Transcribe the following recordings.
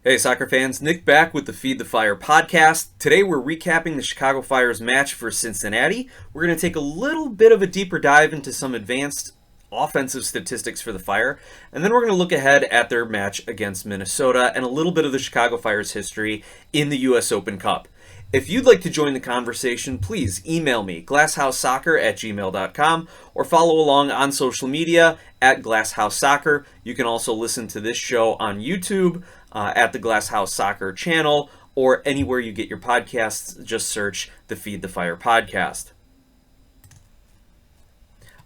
Hey, soccer fans. Nick back with the Feed the Fire podcast. Today we're recapping the Chicago Fire's match for Cincinnati. We're going to take a little bit of a deeper dive into some advanced offensive statistics for the Fire, and then we're going to look ahead at their match against Minnesota and a little bit of the Chicago Fire's history in the US Open Cup. If you'd like to join the conversation, please email me, glasshousesoccer@gmail.com, or follow along on social media at glasshousesoccer. You can also listen to this show on YouTube at the Glasshouse Soccer channel, or anywhere you get your podcasts. Just search the Feed the Fire podcast.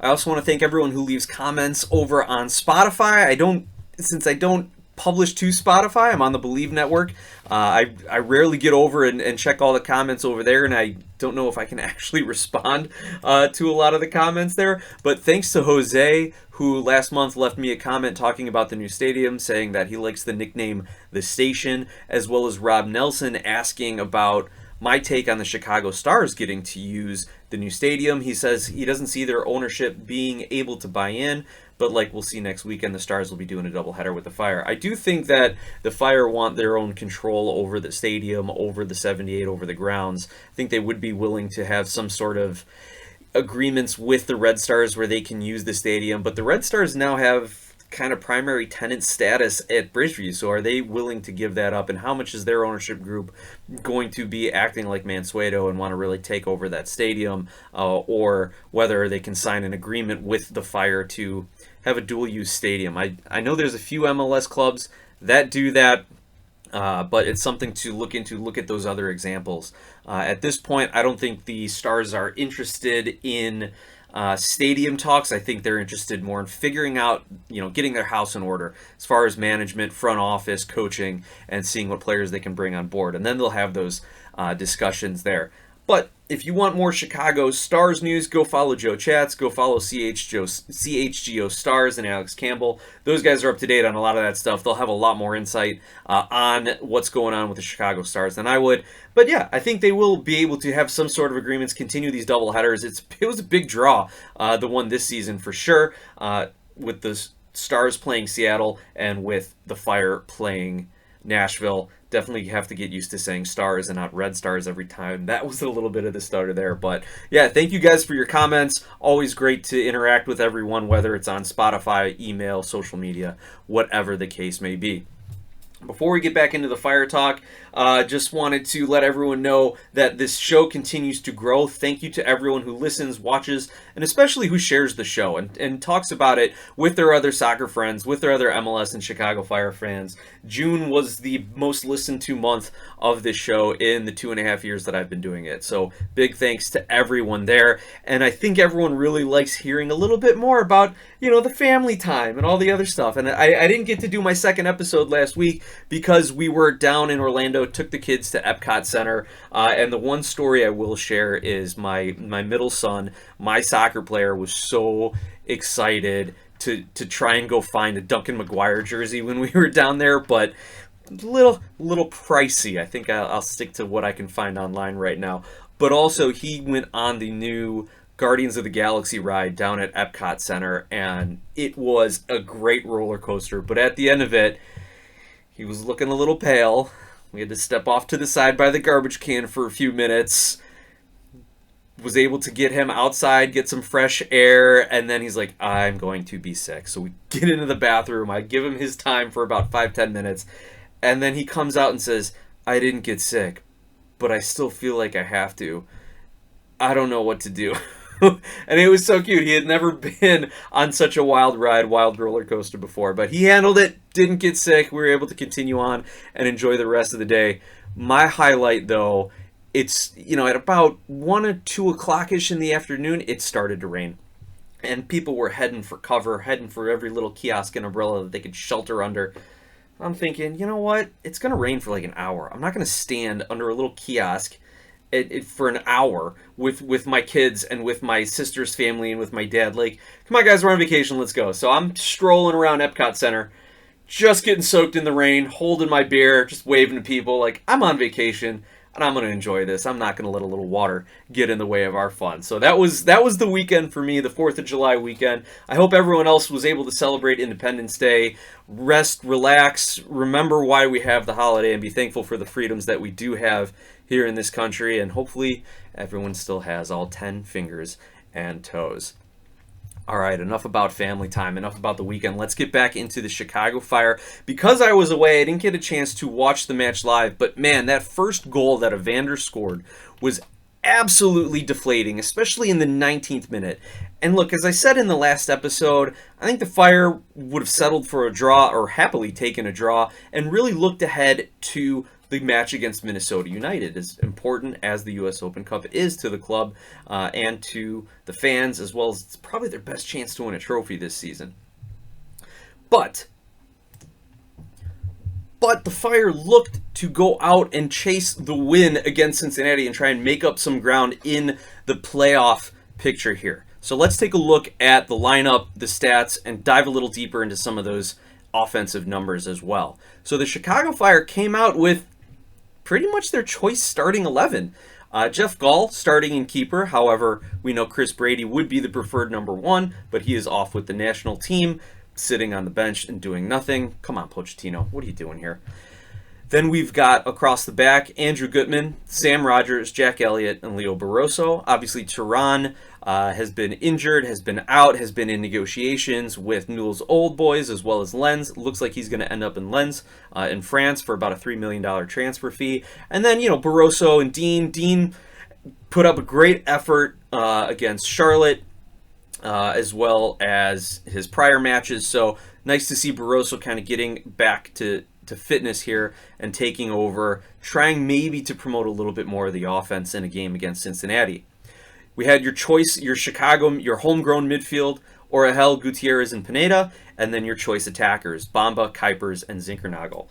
I also want to thank everyone who leaves comments over on Spotify. Since I don't publish to Spotify, I'm on the Believe network. I rarely get over and check all the comments over there, and I don't know if I can actually respond to a lot of the comments there. But thanks to Jose, who last month left me a comment talking about the new stadium, saying that he likes the nickname The Station, as well as Rob Nelson asking about my take on the Chicago Stars getting to use the new stadium. He says he doesn't see their ownership being able to buy in, but like we'll see next weekend, the Stars will be doing a doubleheader with the Fire. I do think that the Fire want their own control over the stadium, over the 78, over the grounds. I think they would be willing to have some sort of agreements with the Red Stars where they can use the stadium, but the Red Stars now have kind of primary tenant status at Bridgeview, so are they willing to give that up, and how much is their ownership group going to be acting like Mansueto and want to really take over that stadium, or whether they can sign an agreement with the Fire to have a dual-use stadium. I know there's a few MLS clubs that do that, but it's something to look into. Look at those other examples. At this point, I don't think the Stars are interested in stadium talks. I think they're interested more in figuring out, getting their house in order as far as management, front office, coaching, and seeing what players they can bring on board. And then they'll have those discussions there. But if you want more Chicago Stars news, go follow Joe Chats, go follow CHGO Stars and Alex Campbell. Those guys are up to date on a lot of that stuff. They'll have a lot more insight on what's going on with the Chicago Stars than I would. But yeah, I think they will be able to have some sort of agreements, continue these doubleheaders. It was a big draw, the one this season for sure, with the Stars playing Seattle and with the Fire playing Nashville. Definitely have to get used to saying Stars and not Red Stars every time. That was a little bit of the stutter there. But yeah, thank you guys for your comments. Always great to interact with everyone, whether it's on Spotify, email, social media, whatever the case may be. Before we get back into the Fire talk, just wanted to let everyone know that this show continues to grow. Thank you to everyone who listens, watches, and especially who shares the show and talks about it with their other soccer friends, with their other MLS and Chicago Fire fans. June was the most listened to month of this show in the 2.5 years that I've been doing it. So big thanks to everyone there. And I think everyone really likes hearing a little bit more about, the family time and all the other stuff. And I didn't get to do my second episode last week because we were down in Orlando, took the kids to Epcot Center, and the one story I will share is my middle son, my soccer player, was so excited to try and go find a Duncan McGuire jersey when we were down there, but little pricey. I think I'll stick to what I can find online right now. But also, he went on the new Guardians of the Galaxy ride down at Epcot Center, and it was a great roller coaster. But at the end of it, he was looking a little pale. We had to step off to the side by the garbage can for a few minutes. Was able to get him outside, get some fresh air, and then he's like, I'm going to be sick. So we get into the bathroom. I give him his time for about 5-10 minutes, and then he comes out and says, I didn't get sick, but I still feel like I have to. I don't know what to do. And it was so cute. He had never been on such a wild ride, wild roller coaster before, but he handled it, didn't get sick. We were able to continue on and enjoy the rest of the day. My highlight, though, it's, at about 1 or 2 o'clock-ish in the afternoon, it started to rain. And people were heading for cover, heading for every little kiosk and umbrella that they could shelter under. I'm thinking, you know what? It's going to rain for like an hour. I'm not going to stand under a little kiosk for an hour with my kids and with my sister's family and with my dad. Like, come on, guys, we're on vacation. Let's go. So I'm strolling around Epcot Center, just getting soaked in the rain, holding my beer, just waving to people like I'm on vacation. and I'm going to enjoy this. I'm not going to let a little water get in the way of our fun. So that was the weekend for me, the 4th of July weekend. I hope everyone else was able to celebrate Independence Day, rest, relax, remember why we have the holiday, and be thankful for the freedoms that we do have here in this country, and hopefully everyone still has all 10 fingers and toes. All right, enough about family time, enough about the weekend. Let's get back into the Chicago Fire. Because I was away, I didn't get a chance to watch the match live, but man, that first goal that Evander scored was absolutely deflating, especially in the 19th minute. And look, as I said in the last episode, I think the Fire would have settled for a draw, or happily taken a draw, and really looked ahead to the match against Minnesota United, as important as the U.S. Open Cup is to the club and to the fans, as well as it's probably their best chance to win a trophy this season. But the Fire looked to go out and chase the win against Cincinnati and try and make up some ground in the playoff picture here. So let's take a look at the lineup, the stats, and dive a little deeper into some of those offensive numbers as well. So the Chicago Fire came out with pretty much their choice starting 11. Jeff Gall starting in keeper. However, we know Chris Brady would be the preferred number 1, but he is off with the national team, sitting on the bench and doing nothing. Come on, Pochettino, what are you doing here? Then we've got across the back Andrew Gutman, Sam Rogers, Jack Elliott, and Leo Barroso. Obviously, Turan has been injured, has been out, has been in negotiations with Newell's Old Boys as well as Lens. Looks like he's going to end up in Lens in France for about a $3 million transfer fee. And then, Barroso and Dean. Dean put up a great effort against Charlotte as well as his prior matches. So nice to see Barroso kind of getting back to fitness here and taking over, trying maybe to promote a little bit more of the offense in a game against Cincinnati. We had your choice, your Chicago, your homegrown midfield, Orahel, Gutierrez, and Pineda, and then your choice attackers, Bamba, Kuipers, and Zinkernagel.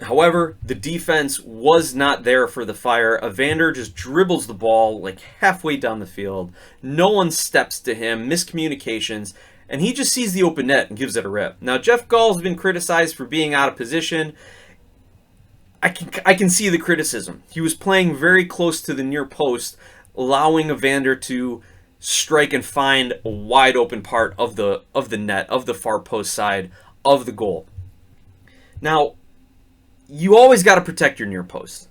However, the defense was not there for the Fire. Evander just dribbles the ball like halfway down the field. No one steps to him, miscommunications, and he just sees the open net and gives it a rip. Now, Jeff Gall has been criticized for being out of position. I can see the criticism. He was playing very close to the near post, allowing Evander to strike and find a wide open part of the net, of the far post side of the goal. Now, you always got to protect your near post.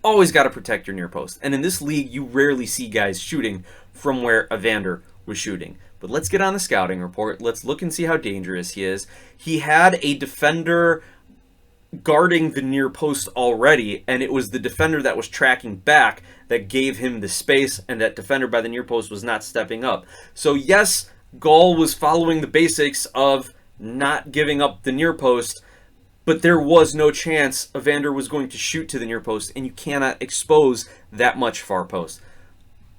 Always got to protect your near post. And in this league, you rarely see guys shooting from where Evander was shooting. But let's get on the scouting report. Let's look and see how dangerous he is. He had a defender guarding the near post already, and it was the defender that was tracking back that gave him the space, and that defender by the near post was not stepping up. So yes, Gall was following the basics of not giving up the near post, but there was no chance Evander was going to shoot to the near post, and you cannot expose that much far post.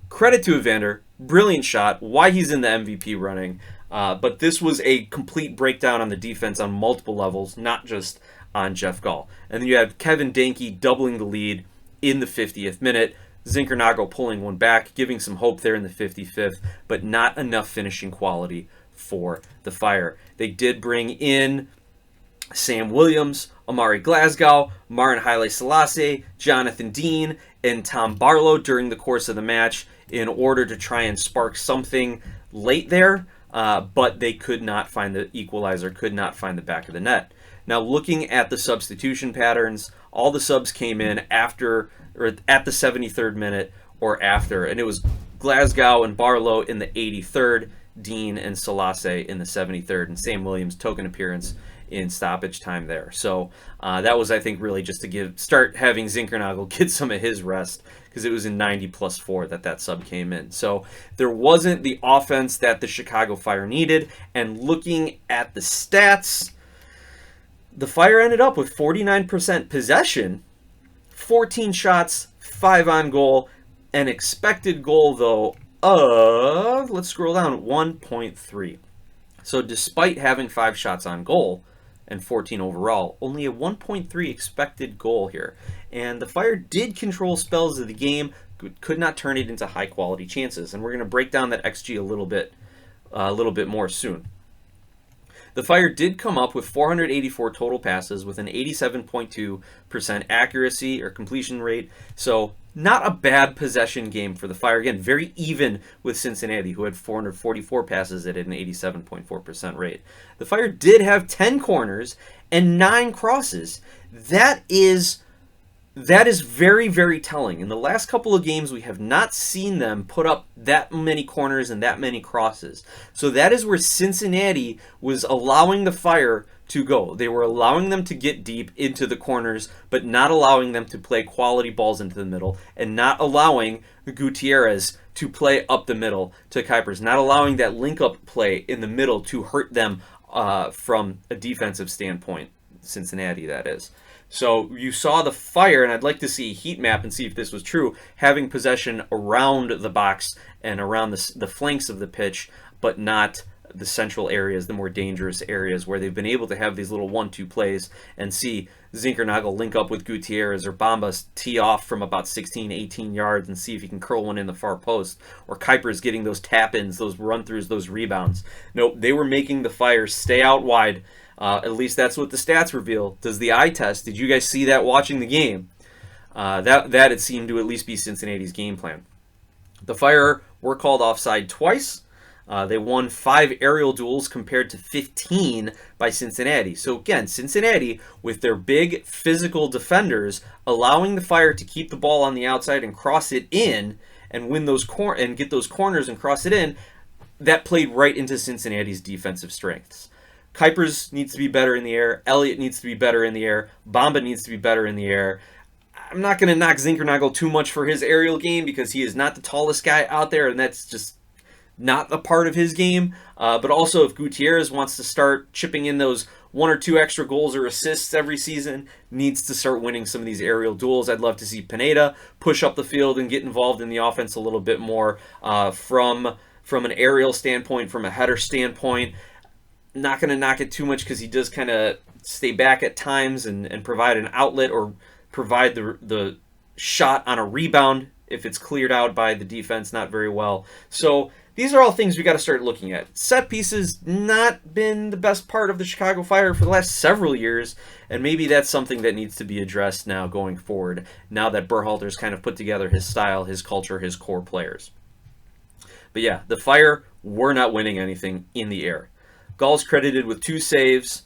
Credit to Evander, brilliant shot, why he's in the MVP running, but this was a complete breakdown on the defense on multiple levels, not just on Jeff Gall. And then you have Kevin Danke doubling the lead in the 50th minute, Zinkernagel pulling one back, giving some hope there in the 55th, but not enough finishing quality for the Fire. They did bring in Sam Williams, Amari Glasgow, Marin Haile Selassie, Jonathan Dean, and Tom Barlow during the course of the match in order to try and spark something late there, but they could not find the equalizer, could not find the back of the net. Now, looking at the substitution patterns, all the subs came in after, or at the 73rd minute or after, and it was Glasgow and Barlow in the 83rd, Dean and Selassie in the 73rd, and Sam Williams token appearance in stoppage time there. So that was, I think, really just to start having Zinkernagel get some of his rest, because it was in 90+4 that sub came in. So there wasn't the offense that the Chicago Fire needed, and looking at the stats, the Fire ended up with 49% possession, 14 shots, 5 on goal, an expected goal, though, of, let's scroll down, 1.3. So despite having 5 shots on goal and 14 overall, only a 1.3 expected goal here. And the Fire did control spells of the game, could not turn it into high-quality chances. And we're going to break down that XG a little bit more soon. The Fire did come up with 484 total passes with an 87.2% accuracy or completion rate. So not a bad possession game for the Fire. Again, very even with Cincinnati, who had 444 passes at an 87.4% rate. The Fire did have 10 corners and 9 crosses. That is very, very telling. In the last couple of games, we have not seen them put up that many corners and that many crosses. So that is where Cincinnati was allowing the Fire to go. They were allowing them to get deep into the corners, but not allowing them to play quality balls into the middle, and not allowing Gutierrez to play up the middle to Kuipers, not allowing that link-up play in the middle to hurt them from a defensive standpoint. Cincinnati, that is. So you saw the Fire, and I'd like to see a heat map and see if this was true, having possession around the box and around the flanks of the pitch, but not the central areas, the more dangerous areas where they've been able to have these little 1-2 plays and see Zinkernagel link up with Gutierrez or Bamba tee off from about 16, 18 yards and see if he can curl one in the far post, or Kuipers getting those tap-ins, those run-throughs, those rebounds. Nope, they were making the Fire stay out wide. At least that's what the stats reveal. Does the eye test? Did you guys see that watching the game? That it seemed to at least be Cincinnati's game plan. The Fire were called offside twice. They won 5 aerial duels compared to 15 by Cincinnati. So again, Cincinnati, with their big physical defenders, allowing the Fire to keep the ball on the outside and cross it in and win those and get those corners and cross it in, that played right into Cincinnati's defensive strengths. Kuipers needs to be better in the air. Elliott needs to be better in the air. Bamba needs to be better in the air. I'm not going to knock Zinkernagel too much for his aerial game because he is not the tallest guy out there, and that's just not a part of his game. But also, if Gutierrez wants to start chipping in those 1 or 2 extra goals or assists every season, needs to start winning some of these aerial duels. I'd love to see Pineda push up the field and get involved in the offense a little bit more from an aerial standpoint, from a header standpoint. Not going to knock it too much because he does kind of stay back at times and provide an outlet or provide the shot on a rebound if it's cleared out by the defense not very well. So these are all things we got to start looking at. Set pieces not been the best part of the Chicago Fire for the last several years, and maybe that's something that needs to be addressed now going forward, now that Berhalter's kind of put together his style, his culture, his core players. But yeah, the Fire were not winning anything in the air. Gall's credited with 2 saves.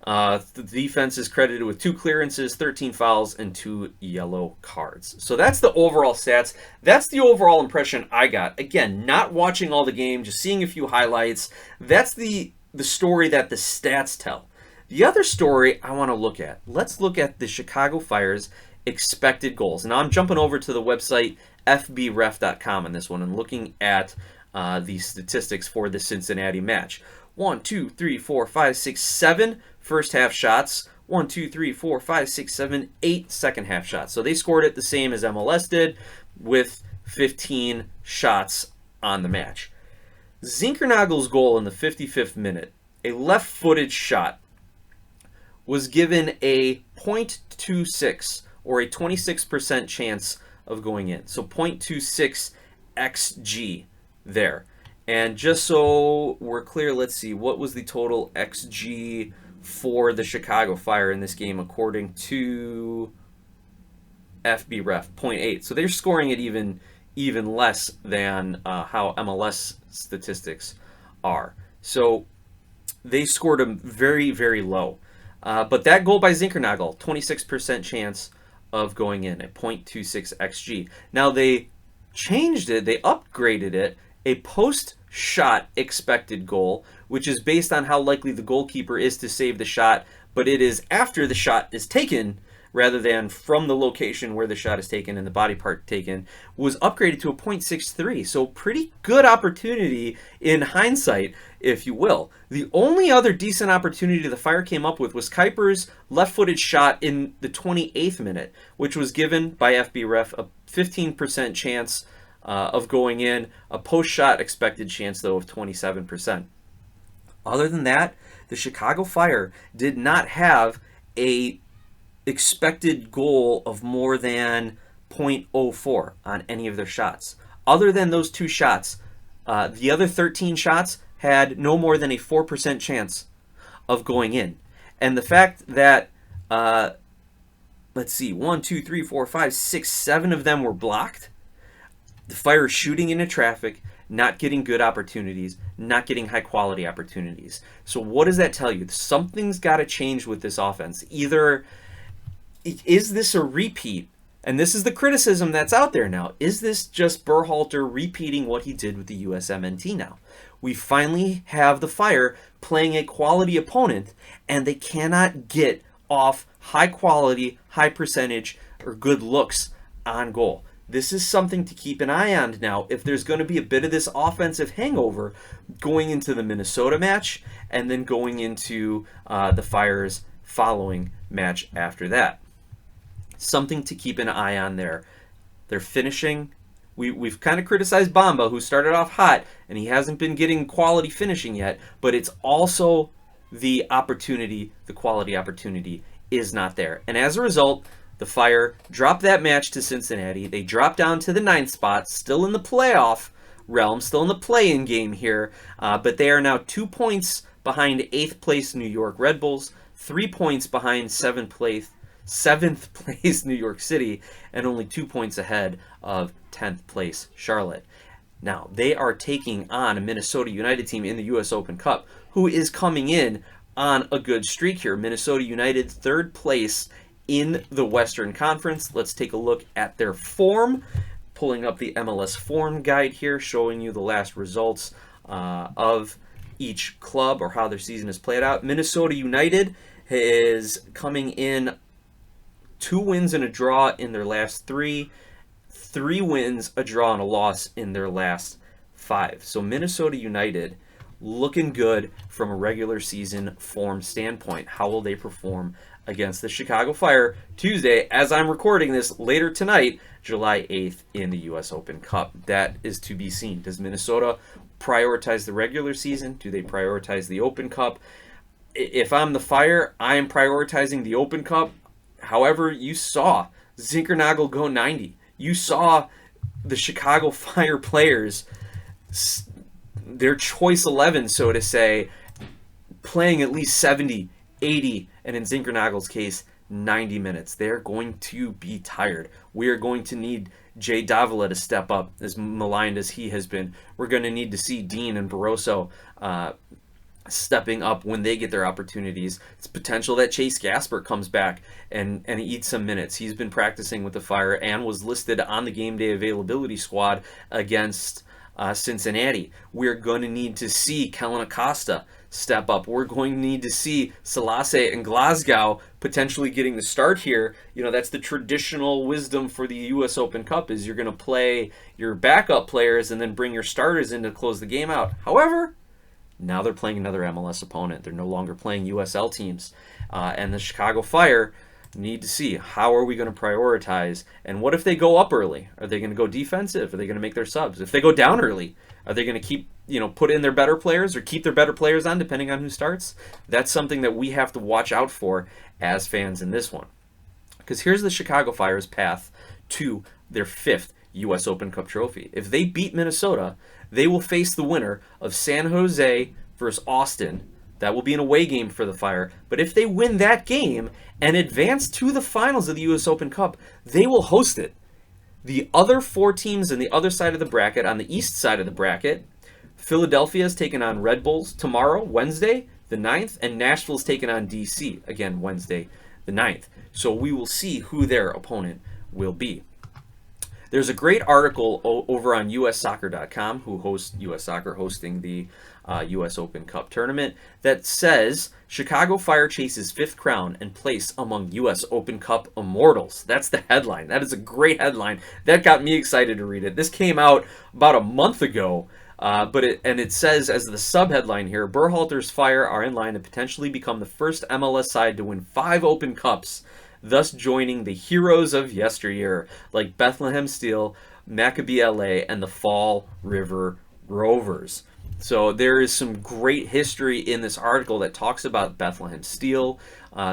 The defense is credited with 2 clearances, 13 fouls, and 2 yellow cards. So that's the overall stats. That's the overall impression I got. Again, not watching all the game, just seeing a few highlights. That's the story that the stats tell. The other story I want to look at, let's look at the Chicago Fire's expected goals. Now I'm jumping over to the website fbref.com on this one and looking at the statistics for the Cincinnati match. 1, 2, 3, 4, 5, 6, 7 first half shots. 1, 2, 3, 4, 5, 6, 7, 8 second half shots. So they scored it the same as MLS did with 15 shots on the match. Zinkernagel's goal in the 55th minute, a left-footed shot, was given a .26 or a 26% chance of going in. So .26 XG there. And just so we're clear, let's see, what was the total XG for the Chicago Fire in this game according to FBref? 0.8. So they're scoring it even less than how MLS statistics are. So they scored them very, very low. But that goal by Zinkernagel, 26% chance of going in at .26 XG. Now they changed it, they upgraded it, a post-shot expected goal, which is based on how likely the goalkeeper is to save the shot, but it is after the shot is taken rather than from the location where the shot is taken and the body part taken, was upgraded to a .63. So pretty good opportunity in hindsight, if you will. The only other decent opportunity the Fire came up with was Kuipers' left-footed shot in the 28th minute, which was given by FBref a 15% chance of going in, a post-shot expected chance, though, of 27%. Other than that, the Chicago Fire did not have a expected goal of more than .04 on any of their shots. Other than those 2 shots, the other 13 shots had no more than a 4% chance of going in. And the fact that, let's see, 1, 2, 3, 4, 5, 6, 7 of them were blocked. The Fire shooting into traffic, not getting good opportunities, not getting high quality opportunities. So what does that tell you? Something's got to change with this offense. Either is this a repeat? And this is the criticism that's out there now. Is this just Berhalter repeating what he did with the USMNT now? We finally have the Fire playing a quality opponent, and they cannot get off high quality, high percentage, or good looks on goal. This is something to keep an eye on now if there's going to be a bit of this offensive hangover going into the Minnesota match and then going into the Fire's following match after that. Something to keep an eye on there. They're finishing. We've kind of criticized Bamba, who started off hot, and he hasn't been getting quality finishing yet, but it's also the opportunity, the quality opportunity is not there. And as a result, the Fire dropped that match to Cincinnati. They dropped down to the 9th spot, still in the playoff realm, still in the play-in game here, but they are now 2 points behind 8th place New York Red Bulls, 3 points behind 7th place New York City, and only 2 points ahead of 10th place Charlotte. Now, they are taking on a Minnesota United team in the US Open Cup, who is coming in on a good streak here. Minnesota United, 3rd place in the Western Conference. Let's take a look at their form. Pulling up the MLS form guide here, showing you the last results of each club or how their season has played out. Minnesota United is coming in 2 wins and a draw in their last 3, 3 wins, a draw, and a loss in their last 5. So Minnesota United looking good from a regular season form standpoint. How will they perform against the Chicago Fire Tuesday, as I'm recording this later tonight, July 8th in the US Open Cup? That is to be seen. Does Minnesota prioritize the regular season? Do they prioritize the Open Cup? If I'm the Fire, I am prioritizing the Open Cup. However, you saw Zinkernagel go 90. You saw the Chicago Fire players, their choice 11, so to say, playing at least 70, 80, and in Zinkernagel's case, 90 minutes. They're going to be tired. We are going to need Jay Davila to step up, as maligned as he has been. We're going to need to see Dean and Barroso stepping up when they get their opportunities. It's potential that Chase Gasper comes back and eats some minutes. He's been practicing with the Fire and was listed on the game day availability squad against Cincinnati. We're going to need to see Kellen Acosta step up. We're going to need to see Selassie and Glasgow potentially getting the start here. You know, that's the traditional wisdom for the US Open Cup, is you're going to play your backup players and then bring your starters in to close the game out. However, now they're playing another MLS opponent. They're no longer playing USL teams. And the Chicago Fire need to see, how are we going to prioritize, and what if they go up early? Are they going to go defensive? Are they going to make their subs? If they go down early, are they going to keep, put in their better players or keep their better players on, depending on who starts? That's something that we have to watch out for as fans in this one. Because here's the Chicago Fire's path to their 5th US Open Cup trophy. If they beat Minnesota, they will face the winner of San Jose versus Austin. That will be an away game for the Fire. But if they win that game and advance to the finals of the US Open Cup, they will host it. The other 4 teams on the other side of the bracket, on the east side of the bracket, Philadelphia is taking on Red Bulls tomorrow, Wednesday, the 9th, and Nashville is taking on DC, again, Wednesday, the 9th. So we will see who their opponent will be. There's a great article over on USSoccer.com, who hosts US Soccer, hosting the US Open Cup tournament, that says Chicago Fire chases 5th crown and place among US Open Cup immortals. That's the headline. That is a great headline. That got me excited to read it. This came out about a month ago, but it says as the sub-headline here, Berhalter's Fire are in line to potentially become the first MLS side to win 5 Open Cups, thus joining the heroes of yesteryear like Bethlehem Steel, Maccabi LA, and the Fall River Rovers. So there is some great history in this article that talks about Bethlehem Steel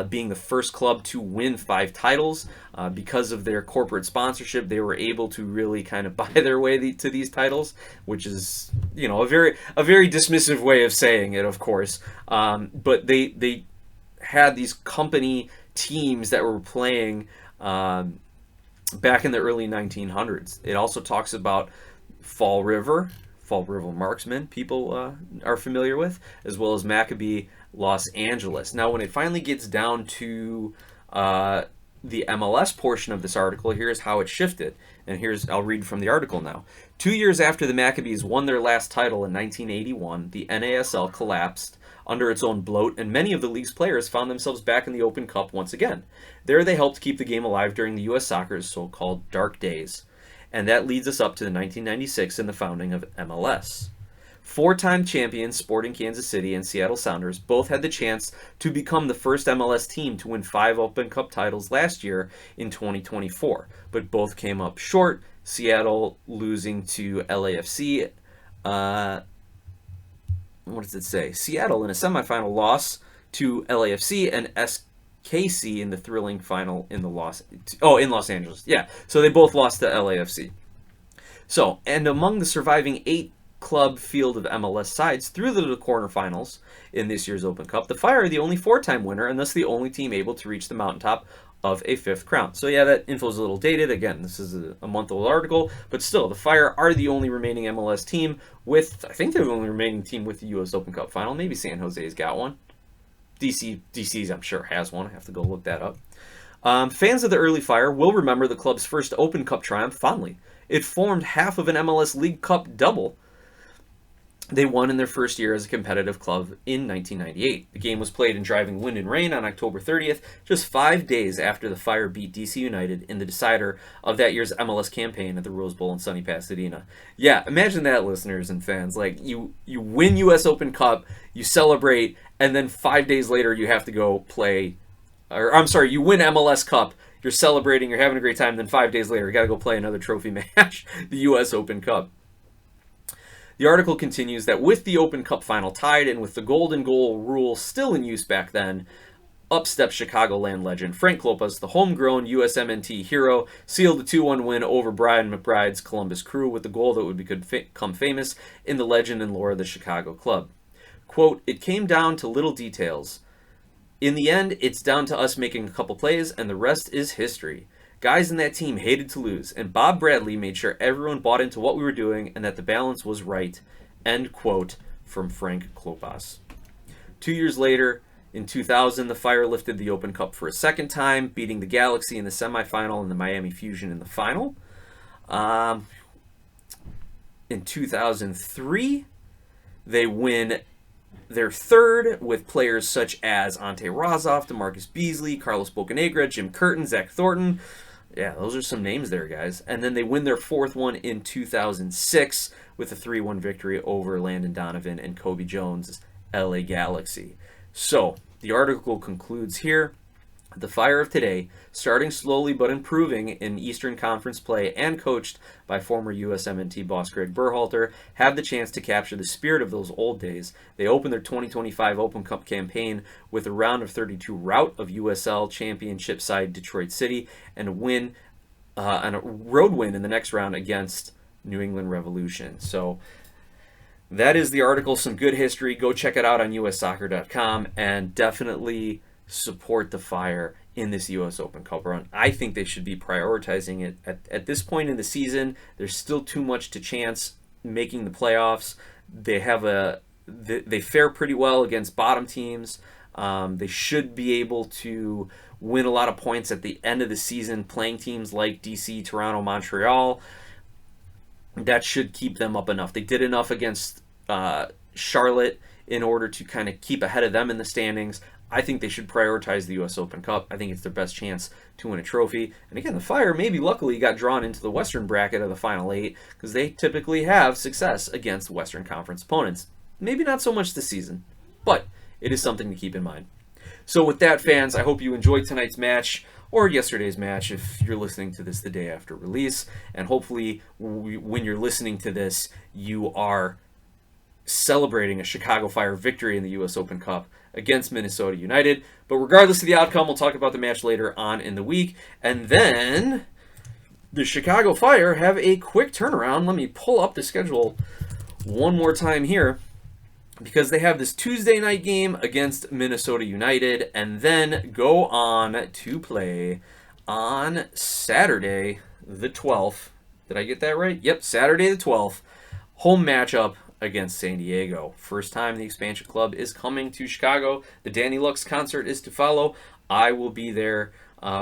being the first club to win 5 titles. Because of their corporate sponsorship, they were able to really kind of buy their way to these titles, which is, a very dismissive way of saying it, of course. But they had these company teams that were playing back in the early 1900s. It also talks about Fall River Marksmen, people are familiar with, as well as Maccabee Los Angeles. Now, when it finally gets down to the MLS portion of this article, here's how it shifted. And I'll read from the article now. 2 years after the Maccabees won their last title in 1981, the NASL collapsed under its own bloat, and many of the league's players found themselves back in the Open Cup once again. There they helped keep the game alive during the U.S. Soccer's so-called dark days. And that leads us up to the 1996 and the founding of MLS. 4-time champions Sporting Kansas City and Seattle Sounders both had the chance to become the first MLS team to win 5 Open Cup titles last year in 2024, but both came up short, Seattle losing to LAFC. What does it say? Seattle in a semifinal loss to LAFC, and KC in the thrilling final in Los Angeles. Yeah, so they both lost to LAFC. So, and among the surviving 8 club field of MLS sides through the quarterfinals in this year's Open Cup, the Fire are the only 4-time winner and thus the only team able to reach the mountaintop of a 5th crown. So yeah, that info is a little dated. Again, this is a month-old article, but still, the Fire are the only remaining MLS team with, I think they're the only remaining team with the U.S. Open Cup final. Maybe San Jose's got one. DC's, I'm sure, has one. I have to go look that up. Fans of the early Fire will remember the club's first Open Cup triumph fondly. It formed half of an MLS League Cup double they won in their first year as a competitive club in 1998. The game was played in driving wind and rain on October 30th, just 5 days after the Fire beat DC United in the decider of that year's MLS campaign at the Rose Bowl in sunny Pasadena. Yeah, imagine that, listeners and fans. Like, you win US Open Cup, you celebrate, and then 5 days later you have to go play, you win MLS Cup, you're celebrating, you're having a great time, then 5 days later you got to go play another trophy match, the US Open Cup. The article continues that with the Open Cup final tied and with the golden goal rule still in use back then, up steps Chicagoland legend Frank Klopas, the homegrown USMNT hero, sealed a 2-1 win over Brian McBride's Columbus Crew with the goal that would become famous in the legend and lore of the Chicago club. Quote, "It came down to little details. In the end, it's down to us making a couple plays, and the rest is history. Guys in that team hated to lose, and Bob Bradley made sure everyone bought into what we were doing and that the balance was right." End quote from Frank Klopas. 2 years later, in 2000, the Fire lifted the Open Cup for a second time, beating the Galaxy in the semifinal and the Miami Fusion in the final. In 2003, they win their third with players such as Ante Razov, DeMarcus Beasley, Carlos Bocanegra, Jim Curtin, Zach Thornton. Yeah, those are some names there, guys. And then they win their 4th one in 2006 with a 3-1 victory over Landon Donovan and Kobe Jones' LA Galaxy. So, the article concludes here. The Fire of today, starting slowly but improving in Eastern Conference play and coached by former USMNT boss Greg Berhalter, have the chance to capture the spirit of those old days. They open their 2025 Open Cup campaign with a round of 32 rout of USL Championship side Detroit City and a road win in the next round against New England Revolution. So that is the article. Some good history. Go check it out on ussoccer.com and definitely support the Fire in this U.S. Open Cup run. I think they should be prioritizing it. At this point in the season, there's still too much to chance making the playoffs. They fare pretty well against bottom teams. They should be able to win a lot of points at the end of the season playing teams like DC, Toronto, Montreal. That should keep them up enough. They did enough against Charlotte in order to kind of keep ahead of them in the standings. I think they should prioritize the U.S. Open Cup. I think it's their best chance to win a trophy. And again, the Fire maybe luckily got drawn into the Western bracket of the Final 8 because they typically have success against Western Conference opponents. Maybe not so much this season, but it is something to keep in mind. So with that, fans, I hope you enjoyed tonight's match or yesterday's match if you're listening to this the day after release. And hopefully when you're listening to this, you are celebrating a Chicago Fire victory in the U.S. Open Cup against Minnesota United. But regardless of the outcome, we'll talk about the match later on in the week. And then the Chicago Fire have a quick turnaround. Let me pull up the schedule one more time here, because they have this Tuesday night game against Minnesota United and then go on to play on Saturday the 12th. Did I get that right? Yep, Saturday the 12th. Home matchup against San Diego. First time the Expansion Club is coming to Chicago. The Danny Lux concert is to follow. I will be there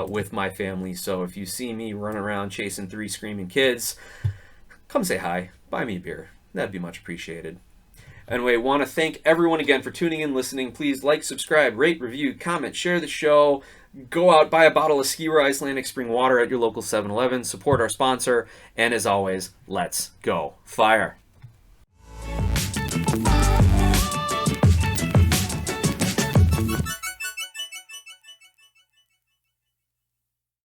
with my family. So if you see me running around chasing 3 screaming kids, come say hi. Buy me a beer. That'd be much appreciated. Anyway, want to thank everyone again for tuning in, listening. Please like, subscribe, rate, review, comment, share the show. Go out, buy a bottle of Skier Icelandic Spring Water at your local 7-Eleven. Support our sponsor. And as always, let's go Fire.